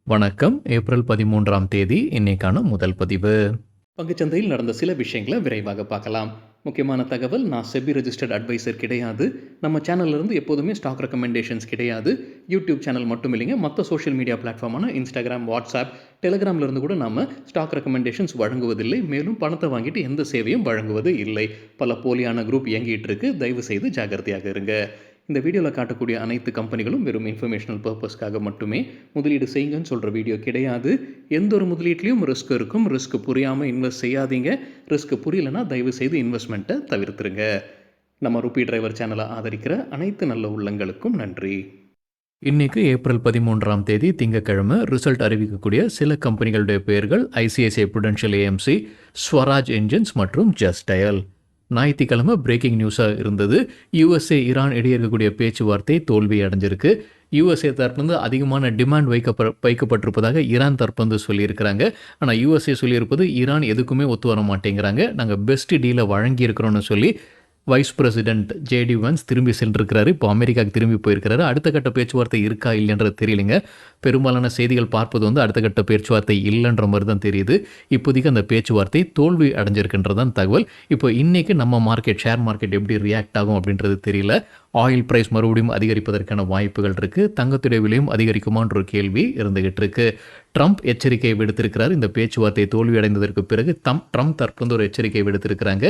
வணக்கம். ஏப்ரல் 13ஆம் தேதி இன்னைக்கான முதல் பதிவு. பங்குச்சந்தையில் நடந்த சில விஷயங்களை விரைவாக பார்க்கலாம். முக்கியமான தகவல், நான் செபி ரெஜிஸ்டர்ட் அட்வைசர் கிடையாது. நம்ம சேனல்லேருந்து எப்போதுமே ஸ்டாக் ரெக்கமெண்டேஷன்ஸ் கிடையாது. யூடியூப் சேனல் மட்டும் இல்லைங்க, மற்ற சோஷியல் மீடியா பிளாட்ஃபார்மான இன்ஸ்டாகிராம், வாட்ஸ்அப், டெலிகிராம்லேருந்து கூட நம்ம ஸ்டாக் ரெக்கமெண்டேஷன்ஸ் வழங்குவதில்லை. மேலும் பணத்தை வாங்கிட்டு எந்த சேவையும் வழங்குவது இல்லை. பல போலியான குரூப் இயங்கிட்டு இருக்கு. தயவு செய்து ஜாகிரதையாக இருங்க. இந்த வீடியோவில் காட்டக்கூடிய அனைத்து கம்பெனிகளும் வெறும் இன்ஃபர்மேஷனல் பர்பஸ்க்காக மட்டுமே முதலீடு செய்யுங்கன்னு சொல்கிற வீடியோ கிடையாது. எந்த ஒரு முதலீட்லையும் ரிஸ்க் இருக்கும். ரிஸ்க் புரியாமல் இன்வெஸ்ட் செய்யாதீங்க. ரிஸ்க் புரியலைன்னா தயவு செய்து இன்வெஸ்ட்மெண்ட்டை தவிர்த்துருங்க. நம்ம ருபி டிரைவர் சேனலை ஆதரிக்கிற அனைத்து நல்ல உள்ளங்களுக்கும் நன்றி. இன்னைக்கு ஏப்ரல் 13ஆம் தேதி திங்கட்கிழமை ரிசல்ட் அறிவிக்கக்கூடிய சில கம்பெனிகளுடைய பெயர்கள் ICICI Prudential AMC, Swaraj engines மற்றும் ஜஸ்ட் டயல். ஞாயிற்றுக்கிழமை பிரேக்கிங் நியூஸாக இருந்தது. யுஎஸ்ஏ ஈரான் இடையே இருக்கக்கூடிய பேச்சுவார்த்தை தோல்வி அடைஞ்சிருக்கு. யுஎஸ்ஏ தரப்புலேருந்து அதிகமான டிமாண்ட் வைக்கப்பட்டிருப்பதாக ஈரான் தரப்புலேருந்து சொல்லியிருக்கிறாங்க. ஆனால் யுஎஸ்ஏ சொல்லியிருப்பது ஈரான் எதுக்குமே ஒத்து வர மாட்டேங்கிறாங்க, நாங்கள் பெஸ்ட் டீலை வழங்கியிருக்கிறோன்னு சொல்லி வைஸ் பிரசிடென்ட் ஜேடி வான்ஸ் திரும்பி சென்றிருக்கிறாரு. இப்போ அமெரிக்காவுக்கு திரும்பி போயிருக்கிறாரு. அடுத்த கட்ட பேச்சுவார்த்தை இருக்கா இல்லைன்றது தெரியலைங்க. பெரும்பாலான செய்திகள் பார்ப்பது அடுத்த கட்ட பேச்சுவார்த்தை இல்லைன்ற மாதிரி தான் தெரியுது. இப்போதைக்கு அந்த பேச்சுவார்த்தை தோல்வி அடைஞ்சிருக்குன்றதான் தகவல். இப்போ இன்றைக்கி நம்ம ஷேர் மார்க்கெட் எப்படி ரியாக்ட் ஆகும் அப்படின்றது தெரியல. ஆயில் ப்ரைஸ் மறுபடியும் அதிகரிப்பதற்கான வாய்ப்புகள் இருக்குது. தங்கத்துடைய விலையும் அதிகரிக்குமான்ற ஒரு கேள்வி இருந்துகிட்டு இருக்கு. ட்ரம்ப் எச்சரிக்கையை விடுத்திருக்கிறார். இந்த பேச்சுவார்த்தை தோல்வியடைந்ததற்கு பிறகு ட்ரம்ப் தரப்புலேருந்து ஒரு எச்சரிக்கை விடுத்திருக்கிறாங்க.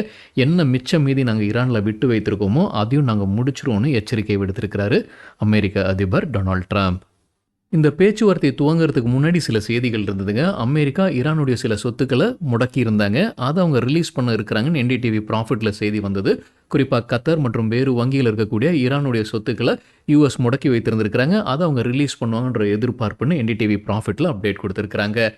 என்ன மிச்சம் மீதி நாங்கள் ஈரானில் விட்டு வைத்திருக்கோமோ அதையும் நாங்கள் முடிச்சிருவோன்னு எச்சரிக்கை விடுத்திருக்கிறாரு அமெரிக்க அதிபர் டொனால்ட் ட்ரம்ப். இந்த பேச்சுவார்த்தை துவங்கிறதுக்கு முன்னாடி சில செய்திகள் இருந்ததுங்க. அமெரிக்கா ஈரானுடைய சில சொத்துக்களை முடக்கி இருந்தாங்க. அதை அவங்க ரிலீஸ் பண்ண இருக்கிறாங்கன்னு என்டிடிவி ப்ராஃபிட்டில் செய்தி வந்தது. குறிப்பாக கத்தர் மற்றும் வேறு வங்கியில் இருக்கக்கூடிய ஈரானுடைய சொத்துக்களை யூஎஸ் முடக்கி வைத்திருந்திருக்கிறாங்க. அதை அவங்க ரிலீஸ் பண்ணுவாங்கன்ற எதிர்பார்ப்புன்னு என்டிடிவி ப்ராஃபிட்டில் அப்டேட் கொடுத்துருக்குறாங்க.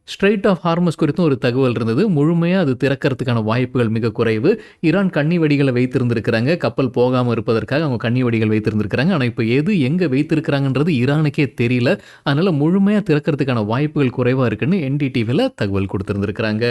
ஸ்ட்ரெயிட் ஆஃப் ஹார்மஸ் குறித்தும் ஒரு தகவல் இருந்தது. முழுமையாக அது திறக்கிறதுக்கான வாய்ப்புகள் மிக குறைவு. ஈரான் கண்ணி வெடிகளை வைத்திருந்திருக்கிறாங்க. கப்பல் போகாமல் இருப்பதற்காக அவங்க கண்ணி வெடிகள் வைத்திருந்திருக்கிறாங்க. ஆனால் இப்போ எது எங்கே வைத்திருக்கிறாங்கன்றது ஈரானுக்கே தெரியல. அதனால் முழுமையாக திறக்கிறதுக்கான வாய்ப்புகள் குறைவாக இருக்குன்னு என்டிடிவியில் தகவல் கொடுத்துருந்துருக்குறாங்க.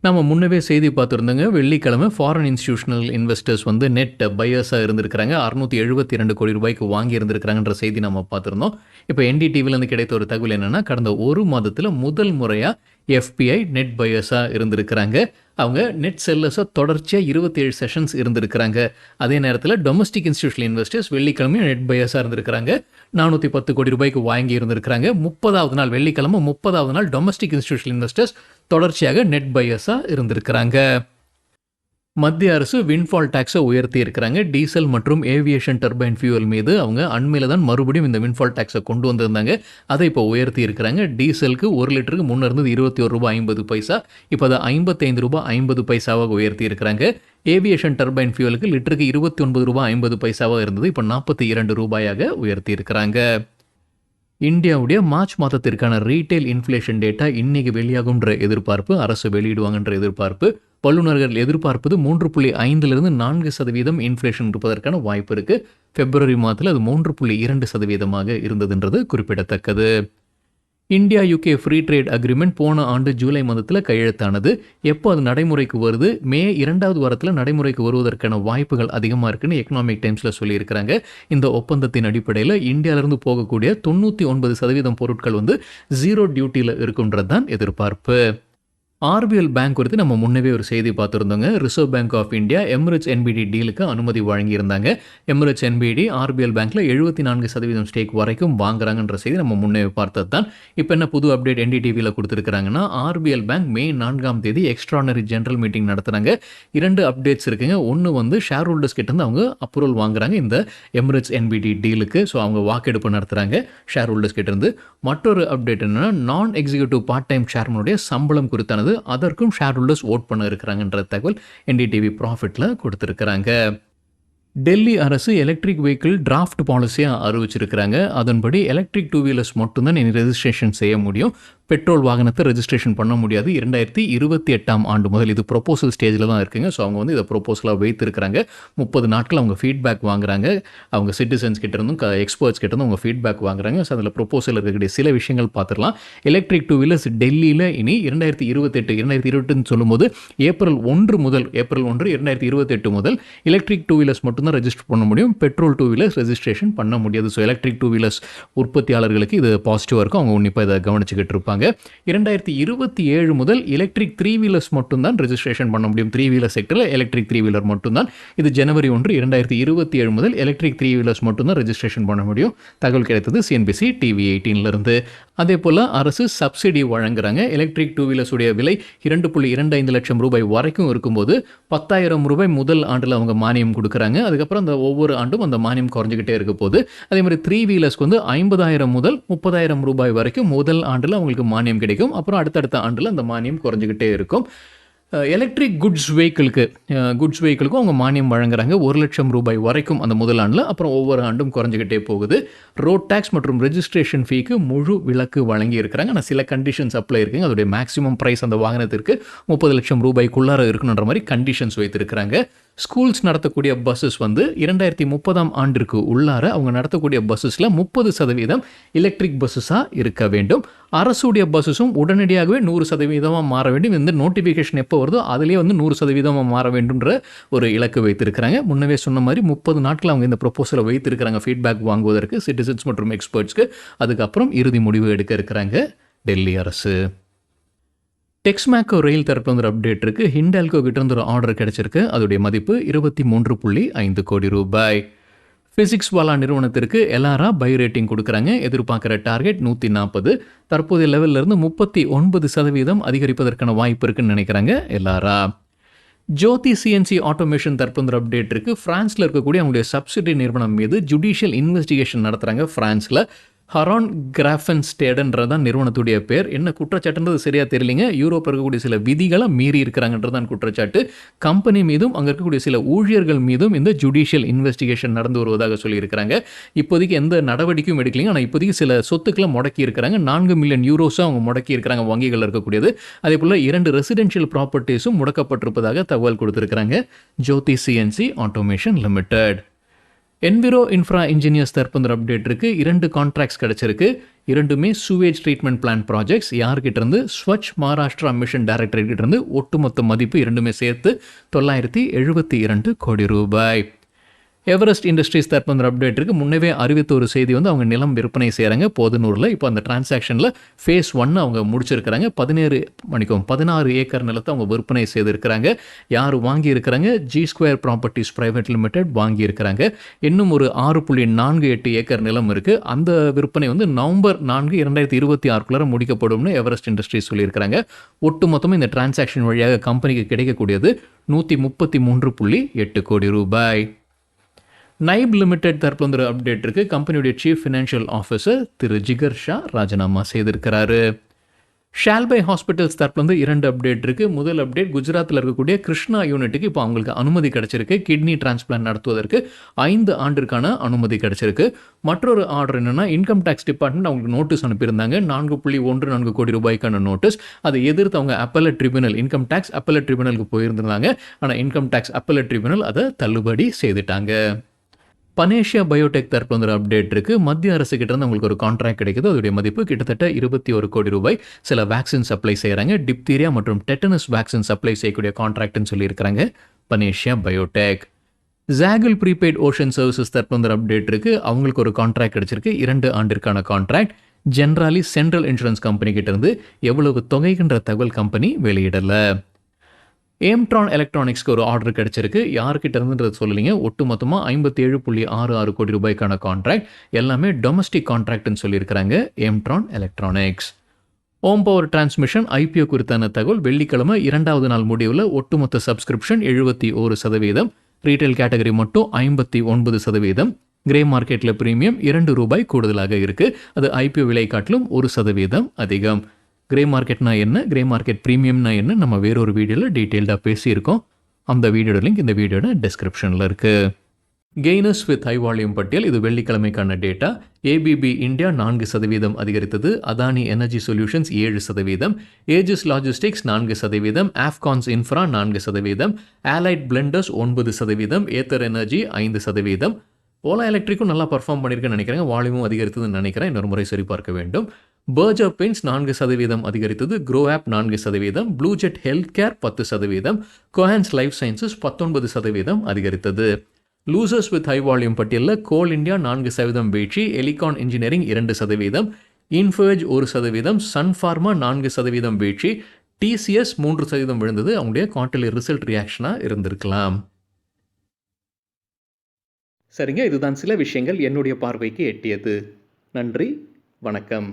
நம்ம முன்னவே செய்தி பார்த்துருந்தோங்க. வெள்ளிக்கிழமை ஃபாரின் இன்ஸ்டிடியூஷனல் இன்வெஸ்டர்ஸ் நெட் பையர்ஸாக இருந்திருக்கிறாங்க. 672 கோடி ரூபாய்க்கு வாங்கி இருந்திருக்கிறாங்கன்ற செய்தி நம்ம பார்த்துருந்தோம். இப்போ என்டிடிவிலேருந்து கிடைத்த ஒரு தகவல் என்னென்னா, கடந்த ஒரு மாதத்தில் முதல் முறையாக FPI நெட் பையர்ஸாக இருந்திருக்கிறாங்க. அவங்க நெட் செல்லர்ஸாக தொடர்ச்சியாக 27 செஷன்ஸ் இருந்திருக்கிறாங்க. அதே நேரத்தில் டொமஸ்டிக் இன்ஸ்டிடியூஷனல் இன்வெஸ்டர்ஸ் வெள்ளிக்கிழமையும் நெட் பையர்ஸாக இருந்திருக்கிறாங்க. 410 கோடி ரூபாய்க்கு வாங்கி இருந்திருக்கிறாங்க. 30வது நாள் வெள்ளிக்கிழமை 30வது நாள் டொமஸ்டிக் இன்ஸ்டிடியூஷனல் இன்வெஸ்டர்ஸ் தொடர்ச்சியாக நெட் பையர்ஸாக இருந்திருக்கிறாங்க. மத்திய அரசு விண்ட்ஃபால் டேக்ஸை உயர்த்தி இருக்கிறாங்க. டீசல் மற்றும் ஏவியேஷன் டர்பைன் ஃபியூவல் மீது அவங்க அண்மையில் தான் மறுபடியும் இந்த விண்ட்ஃபால் டேக்ஸை கொண்டு வந்திருந்தாங்க. அதை இப்போ உயர்த்தி இருக்கிறாங்க. டீசலுக்கு 1 லிட்டருக்கு முன்னே இருந்தது 21 ரூபாய் 50 பைசா, இப்போ அதை 55 ரூபாய் 50 பைசாவாக உயர்த்தி இருக்கிறாங்க. ஏவியேஷன் டர்பைன் ஃபியூவலுக்கு லிட்டருக்கு 29 ரூபாய் 50 பைசாவாக இருந்தது, இப்போ 42 ரூபாயாக உயர்த்தி இருக்கிறாங்க. இந்தியாவுடைய மார்ச் மாதத்திற்கான ரீட்டைல் இன்ஃப்ளேஷன் டேட்டா இன்னைக்கு வெளியாகுன்ற எதிர்பார்ப்பு, அரசு வெளியிடுவாங்கன்ற எதிர்பார்ப்பு. வல்லுநர்கள் எதிர்பார்ப்பது 3.5 - 4% இன்ஃப்ளேஷன் இருப்பதற்கான வாய்ப்பு இருக்குது. பிப்ரவரி மாதத்தில் அது 3.2% இருந்ததுன்றது குறிப்பிடத்தக்கது. India UK free trade agreement போன ஆண்டு ஜூலை மாதத்தில் கையெழுத்தானது. எப்போ அது நடைமுறைக்கு வருது? மே 2வது வாரத்தில் நடைமுறைக்கு வருவதற்கான வாய்ப்புகள் அதிகமாக இருக்குன்னு எக்கனாமிக் டைம்ஸில் சொல்லியிருக்கிறாங்க. இந்த ஒப்பந்தத்தின் அடிப்படையில் இந்தியாவிலிருந்து போகக்கூடிய 99% பொருட்கள் 0 டியூட்டியில் இருக்குன்றது தான் எதிர்பார்ப்பு. RBL பேங்க் குறித்து நம்ம முன்னவே ஒரு செய்தி பார்த்துருந்தோங்க. Reserve Bank of India Emirates NBD டீலுக்கு அனுமதி வழங்கியிருந்தாங்க. எமிரேட்ஸ் NBD RBL பேங்க்கில் 74% ஸ்டேக் வரைக்கும் வாங்குறாங்கன்ற செய்தி நம்ம முன்னே பார்த்தது தான். இப்போ என்ன புது அப்டேட் NDTVயில் கொடுத்துருக்குறாங்கன்னா, RBL பேங்க் மே 4ஆம் தேதி எக்ஸ்ட்ரானரி ஜெனரல் மீட்டிங் நடத்துகிறாங்க. 2 அப்டேட்ஸ் இருக்குங்க. ஒன்று ஷேர் ஹோல்டர்ஸ் கிட்டேருந்து அவங்க அப்ரூவல் வாங்குறாங்க இந்த எமிரேட்ஸ் NBD டீலுக்கு. ஸோ அவங்க வாக்கெடுப்பு நடத்துகிறாங்க ஷேர் ஹோல்டர்ஸ் கிட்டேருந்து. மற்றொரு அப்டேட் என்னென்னா, நான் எக்ஸிக்யூட்டிவ் பார்ட் டைம் சேர்மனுடைய சம்பளம் குறித்தானது. அதற்கும் ஷேர் ஹோல்டர்ஸ் ஓட் பண்ண இருக்கிறாங்கன்ற தகவல் NDTV ப்ராஃபிட்டில் கொடுத்துருக்குறாங்க. டெல்லி அரசு எலக்ட்ரிக் வெஹிக்கிள் டிராஃப்ட் பாலிசியாக அறிவிச்சிருக்கிறாங்க. அதன்படி எலக்ட்ரிக் 2 வீலர்ஸ் மட்டும்தான் இனி ரெஜிஸ்ட்ரேஷன் செய்ய முடியும். பெட்ரோல் வாகனத்தை ரெஜிஸ்ட்ரேஷன் பண்ண முடியாது 2028ஆம் ஆண்டு முதல். இது ப்ரொபோசல் ஸ்டேஜில் தான் இருக்குங்க. ஸோ அவங்க வந்து இதை ப்ரொபோசலாக வைத்திருக்கிறாங்க. 30 நாட்கள் அவங்க ஃபீட்பேக் வாங்குறாங்க. அவங்க சிட்டிசன்ஸ் கிட்டேருந்தும் எக்ஸ்பர்ட்ஸ் கிட்டேருந்தும் அவங்க ஃபீட்பேக் வாங்குறாங்க. ஸோ அதில் ப்ரொபோசல் இருக்கக்கூடிய சில விஷயங்கள் பார்த்துடலாம். எலக்ட்ரிக் டூ வீலர்ஸ் டெல்லியில் இனி 2028 சொல்லும்போது ஏப்ரல் 1 2028 முதல் எலக்ட்ரிக் டூ வீலர்ஸ் மட்டும்தான் ரெஜிஸ்டர் பண்ண முடியும். பெட்ரோல் டூ வீலர்ஸ் ரெஜிஸ்ட்ரேஷன் பண்ண முடியாது. ஸோ எலக்ட்ரிக் டூ வீலர்ஸ் உற்பத்தியாளர்களுக்கு இது பாசிட்டிவாக இருக்கும். அவங்க உன்னிப்பாக இதை கவனிச்சுக்கிட்டு இருப்பாங்க. 2027 முதல் எலக்ட்ரிக் 3 வீலர்ஸ் மட்டும்தான் ரெஜிஸ்ட்ரேஷன் பண்ண முடியும். 3 வீலர் செக்டரில் எலக்ட்ரிக் 3 வீலர் மட்டும்தான். இது ஜனவரி 1 2027 முதல் எலக்ட்ரிக் 3 வீலர்ஸ் மட்டும்தான் ரெஜிஸ்ட்ரேஷன் பண்ண முடியும். தகவல் கிடைத்தது CNBC TV 18 அதே போல் அரசு சப்சிடி வழங்குறாங்க. எலக்ட்ரிக் டூ வீலர்ஸ் உடைய விலை 2.25 லட்சம் ரூபாய் வரைக்கும் இருக்கும்போது 10,000 ரூபாய் முதல் ஆண்டில் அவங்க மானியம் கொடுக்குறாங்க. அதுக்கப்புறம் அந்த ஒவ்வொரு ஆண்டும் அந்த மானியம் குறைஞ்சிக்கிட்டே இருக்க போது. அதே மாதிரி 3 வீலர்ஸ்க்கு வந்து 50,000 முதல் 30,000 ரூபாய் வரைக்கும் முதல் ஆண்டில் அவங்களுக்கு மானியம் கிடைக்கும். அப்புறம் அடுத்தடுத்த ஆண்டில் அந்த மானியம் குறைஞ்சிக்கிட்டே இருக்கும். எலக்ட்ரிக் குட்ஸ் வெஹிக்கிளுக்கும் அவங்க மானியம் வழங்குறாங்க. 1 லட்சம் ரூபாய் வரைக்கும் அந்த முதல் ஆண்டில். அப்புறம் ஒவ்வொரு ஆண்டும் குறைஞ்சிக்கிட்டே போகுது. ரோட் டேக்ஸ் மற்றும் ரெஜிஸ்ட்ரேஷன் ஃபீக்கு முழு விலக்கு வழங்கி இருக்கிறாங்க. ஆனால் சில கண்டிஷன்ஸ் அப்ளை இருக்குங்க. அதோடைய மேக்ஸிமம் ப்ரைஸ் அந்த வாகனத்திற்கு 30 லட்சம் ரூபாய்க்குள்ளார இருக்கணுன்ற மாதிரி கண்டிஷன்ஸ் வைத்திருக்கிறாங்க. ஸ்கூல்ஸ் நடத்தக்கூடிய பஸ்ஸஸ் வந்து 2030ஆம் ஆண்டிற்கு உள்ளார அவங்க நடத்தக்கூடிய பஸ்ஸஸில் 30% எலக்ட்ரிக் பஸ்ஸஸாக இருக்க வேண்டும். அரசுடைய பஸ்ஸஸும் உடனடியாகவே 100% மாற வேண்டும். இந்த நோட்டிஃபிகேஷன் எப்போ வருதோ அதிலே வந்து 100% மாற வேண்டும்ன்ற ஒரு இலக்கு வைத்திருக்கிறாங்க. முன்னவே சொன்ன மாதிரி 30 நாட்கள் அவங்க இந்த ப்ரொபோசலை வைத்திருக்கிறாங்க ஃபீட்பேக் வாங்குவதற்கு சிட்டிசன்ஸ் மற்றும் எக்ஸ்பர்ட்ஸ்க்கு. அதுக்கப்புறம் இறுதி முடிவு எடுக்க இருக்கிறாங்க டெல்லி அரசு. டெக்ஸ்மேக்கோ ரயில் தரப்பு வந்து அப்டேட் இருக்குது. ஹிண்டால்கோ கிட்ட இருந்து ஒரு ஆர்டர் கிடைச்சிருக்கு. அதோடைய மதிப்பு 23.5 கோடி ரூபாய். ஃபிசிக்ஸ்வாலா நிறுவனத்திற்கு எலாரா பை ரேட்டிங் கொடுக்குறாங்க. எதிர்பார்க்குற டார்கெட் 140. தற்போதைய லெவலிருந்து 39% அதிகரிப்பதற்கான வாய்ப்பு இருக்குன்னு நினைக்கிறாங்க எலாரா. ஜோதி சிஎன்சி ஆட்டோமேஷன் தரப்பு வந்து அப்டேட் இருக்குது. ஃப்ரான்ஸில் இருக்கக்கூடிய அவங்களுடைய சப்சிடி நிறுவனம் மீது ஜுடிஷியல் இன்வெஸ்டிகேஷன் நடத்துகிறாங்க. ஃப்ரான்ஸில் ஹரான் கிராஃபென்ஸ்டேடன்றதான் நிறுவனத்துடைய பேர். என்ன குற்றச்சாட்டுன்றது சரியாக தெரியலிங்க. யூரோப்பில் இருக்கக்கூடிய சில விதிகளை மீறி இருக்கிறாங்கன்றதான் குற்றச்சாட்டு. கம்பெனி மீதும் அங்கே இருக்கக்கூடிய சில ஊழியர்கள் மீதும் இந்த ஜுடிஷியல் இன்வெஸ்டிகேஷன் நடந்து வருவதாக சொல்லியிருக்கிறாங்க. இப்போதைக்கு எந்த நடவடிக்கையும் எடுக்கலைங்க. ஆனால் இப்போதைக்கு சில சொத்துக்களை முடக்கி இருக்கிறாங்க. 4 மில்லியன் யூரோஸும் அவங்க முடக்கி இருக்கிறாங்க வங்கிகளில் இருக்கக்கூடியது. அதே போல் 2 ரெசிடென்ஷியல் ப்ராப்பர்ட்டிஸும் முடக்கப்பட்டிருப்பதாக தகவல் கொடுத்துருக்கிறாங்க Jyoti CNC automation limited. Enviro Infra Engineers தரப்பு அப்டேட் இருக்குது. 2 கான்ட்ராக்ட்ஸ் கிடச்சிருக்கு. 2மே சூவேஜ் ட்ரீட்மெண்ட் பிளான்ட் ப்ராஜெக்ட்ஸ். யார்கிட்ட இருந்து? ஸ்வச் மகாராஷ்டிரா மிஷன் டைரக்டரேட் கிட்ட இருந்து. ஒட்டுமொத்த மதிப்பு 2மே சேர்த்து 972 கோடி ரூபாய். எவரெஸ்ட் இண்டஸ்ட்ரீஸ் தரப்பு வந்து அப்டேட் இருக்குது. முன்னவே அறிவித்த ஒரு செய்தி வந்து அவங்க நிலம் விற்பனை செய்கிறாங்க போதனூரில். இப்போ அந்த டிரான்சாக்ஷனில் ஃபேஸ் 1 அவங்க முடிச்சிருக்கிறாங்க. 16 ஏக்கர் நிலத்தை அவங்க விற்பனை செய்திருக்கிறாங்க. யார் வாங்கியிருக்கிறாங்க? G2 ப்ராப்பர்ட்டிஸ் பிரைவேட் லிமிடெட் வாங்கியிருக்கிறாங்க. இன்னும் ஒரு 6.48 ஏக்கர் நிலம் இருக்குது. அந்த விற்பனை வந்து நவம்பர் 4 2026 முடிக்கப்படும்னு எவரெஸ்ட் இண்டஸ்ட்ரீஸ் சொல்லியிருக்கிறாங்க. ஒட்டுமொத்தமாக இந்த டிரான்சாக்ஷன் வழியாக கம்பெனிக்கு கிடைக்கக்கூடியது 133.8 கோடி ரூபாய். நைப் லிமிடெட் தரப்பு வந்து அப்டேட் இருக்குது. கம்பெனியுடைய சீஃப் ஃபினான்ஷியல் ஆஃபீஸர் திரு ஜிகர் ஷா ராஜினாமா செய்திருக்கிறாரு. ஷால்பை ஹாஸ்பிட்டல்ஸ் தரப்பு வந்து 2 அப்டேட் இருக்குது. முதல் அப்டேட், குஜராத்தில் இருக்கக்கூடிய கிருஷ்ணா யூனிட்டுக்கு இப்போ அவங்களுக்கு அனுமதி கிடச்சிருக்கு. கிட்னி டிரான்ஸ்பிளான்ட் நடத்துவதற்கு 5 ஆண்டிற்கான அனுமதி கிடச்சிருக்கு. மற்றொரு ஆர்டர் என்னென்னா, இன்கம் டேக்ஸ் டிபார்ட்மெண்ட் அவங்களுக்கு நோட்டீஸ் அனுப்பியிருந்தாங்க. 4.14 கோடி ரூபாய்க்கான நோட்டீஸ். அதை எதிர்த்து அவங்க appellate tribunal, income tax appellate ட்ரிபியூனலுக்கு போயிருந்தாங்க. ஆனால் இன்கம் டேக்ஸ் அப்பலட் ட்ரிபியூனல் அதை தள்ளுபடி செய்துட்டாங்க. பனேஷியா பயோடெக் தரப்பு வந்து அப்டேட் இருக்குது. மத்திய அரசு கிட்டேருந்து அவங்களுக்கு ஒரு கான்ட்ராக்ட் கிடைக்குது. அதோடைய மதிப்பு கிட்டத்தட்ட 21 கோடி ரூபாய். சில வேக்சின் சப்ளை செய்கிறாங்க. டிப்தீரியா மற்றும் டெட்டனஸ் வேக்சின் சப்ளை செய்யக்கூடிய கான்ட்ராக்ட்னு சொல்லியிருக்கிறாங்க பனேஷியா பயோடெக். ஜாகிள் ப்ரீபெய்ட் ஓஷன் சர்வீசஸ் தரப்பு வந்து அப்டேட் இருக்குது. அவங்களுக்கு ஒரு கான்ட்ராக்ட் கிடைச்சிருக்கு. 2 ஆண்டிற்கான contract. Generally central insurance company கிட்டேருந்து எவ்வளவு தொகைன்ற தகவல் கம்பெனி வெளியிடலை. ஏம்ட்ரான் எலக்ட்ரானிக்ஸ்க்கு ஒரு ஆர்டர் கிடச்சிருக்கு. யார்கிட்ட இருந்துன்றது சொல்லலைங்க. ஒட்டு மொத்தமாக 57.66 கோடி ரூபாய்க்கான கான்ட்ராக்ட். எல்லாமே டொமஸ்டிக் கான்ட்ராக்ட்னு சொல்லியிருக்கிறாங்க ஏம்ட்ரான் எலக்ட்ரானிக்ஸ். ஓம் பவர் டிரான்ஸ்மிஷன் IPO குறித்தான தகவல் வெள்ளிக்கிழமை 2வது நாள் முடிவில் ஒட்டுமொத்த சப்ஸ்கிரிப்ஷன் 71%, ரீட்டைல் கேட்டகரி மட்டும் 59%, கிரே மார்க்கெட்டில் பிரீமியம் 2 ரூபாய் கூடுதலாக இருக்குது. அது IPO விலை காட்டிலும் 1% அதிகம். கிரே மார்க்கெட்னா என்ன, கிரே மார்க்கெட் ப்ரீமியம்னா என்ன, நம்ம வேறொரு வீடியோவில் டீட்டெயில்டாக பேசியிருக்கோம். அந்த வீடியோட லிங்க் இந்த வீடியோட டிஸ்கிரிப்ஷனில் இருக்குது. கெய்னர்ஸ் வித் ஹை வால்யூம் பட்டியல், இது வெள்ளிக்கிழமைக்கான டேட்டா. ஏபிபி இந்தியா 4% அதிகரித்தது. Adani Energy Solutions 7%, Aegis Logistics 4%, Afcons Infra 4%, Allied Blenders 9%, Ather Energy 5%. Ola எலக்ட்ரிக்கும் நல்லா பர்ஃபார்ம் பண்ணியிருக்குன்னு நினைக்கிறேன். வால்யூமும் அதிகரித்ததுன்னு நினைக்கிறேன். இன்னொரு முறை சரி பார்க்க வேண்டும். பர்ஜர் பெயிண்ட்ஸ் 4% அதிகரித்தது. Groww app 4%, Blue Jet health care 10%, Cohance life sciences 19% அதிகரித்தது. லூசர்ஸ் வித் ஹை வால்யூம் பட்டியலில் கோல் இந்தியா 4% வீழ்ச்சி, எலிகான் இன்ஜினியரிங் 2%, இன்ஃபோஎஜ் 1%, சன் ஃபார்மா 4% வீழ்ச்சி, டிசிஎஸ் 3% விழுந்தது. அவங்களுடைய குவார்ட்டர்லி ரிசல்ட் ரியாக்ஷனாக இருந்திருக்கலாம். சரிங்க, இதுதான் சில விஷயங்கள் என்னுடைய பார்வைக்கு எட்டியது. நன்றி, வணக்கம்.